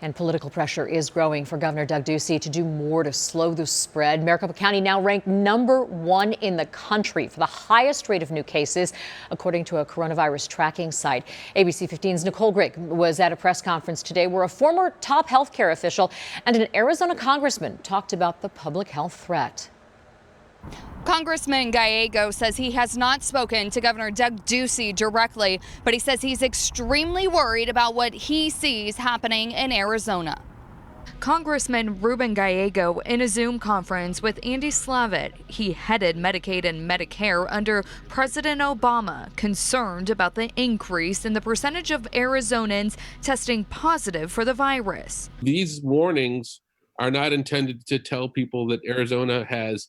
And political pressure is growing for Governor Doug Ducey to do more to slow the spread. Maricopa County now ranked #1 in the country for the highest rate of new cases, according to a coronavirus tracking site. ABC 15's Nicole Grigg was at a press conference today where a former top healthcare official and an Arizona congressman talked about the public health threat. Congressman Gallego says he has not spoken to Governor Doug Ducey directly, but he says he's extremely worried about what he sees happening in Arizona. Congressman Ruben Gallego in a Zoom conference with Andy Slavitt. He headed Medicaid and Medicare under President Obama, concerned about the increase in the percentage of Arizonans testing positive for the virus. These warnings are not intended to tell people that Arizona has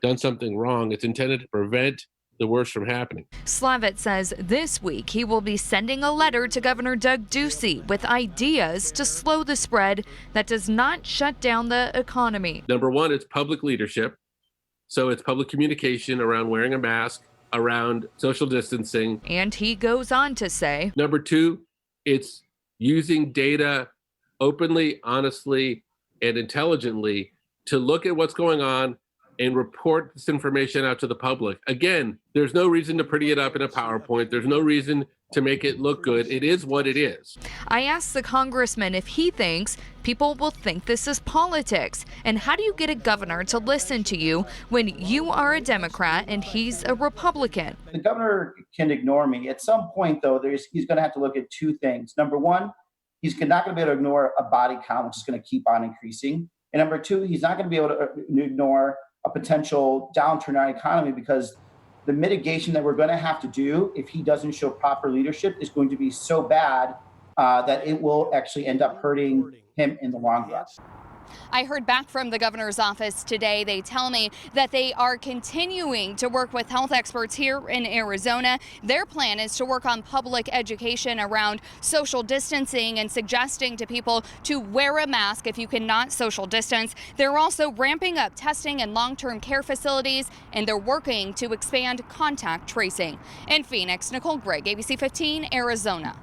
done something wrong. It's intended to prevent the worst from happening. Slavitt says this week he will be sending a letter to Governor Doug Ducey with ideas to slow the spread that does not shut down the economy. Number one, it's public leadership. So it's public communication around wearing a mask, around social distancing. And he goes on to say, number two, it's using data openly, honestly, and intelligently to look at what's going on and report this information out to the public. Again, there's no reason to pretty it up in a PowerPoint. There's no reason to make it look good. It is what it is. I asked the congressman if he thinks people will think this is politics. And how do you get a governor to listen to you when you are a Democrat and he's a Republican? The governor can ignore me. At some point, though, he's going to have to look at two things. Number one, he's not going to be able to ignore a body count, which is going to keep on increasing. And number two, he's not going to be able to ignore a potential downturn in our economy, because the mitigation that we're going to have to do if he doesn't show proper leadership is going to be so bad that it will actually end up hurting him in the long run. I heard back from the governor's office today. They tell me that they are continuing to work with health experts here in Arizona. Their plan is to work on public education around social distancing and suggesting to people to wear a mask if you cannot social distance. They're also ramping up testing in long-term care facilities, and they're working to expand contact tracing. In Phoenix, Nicole Grigg, ABC 15, Arizona.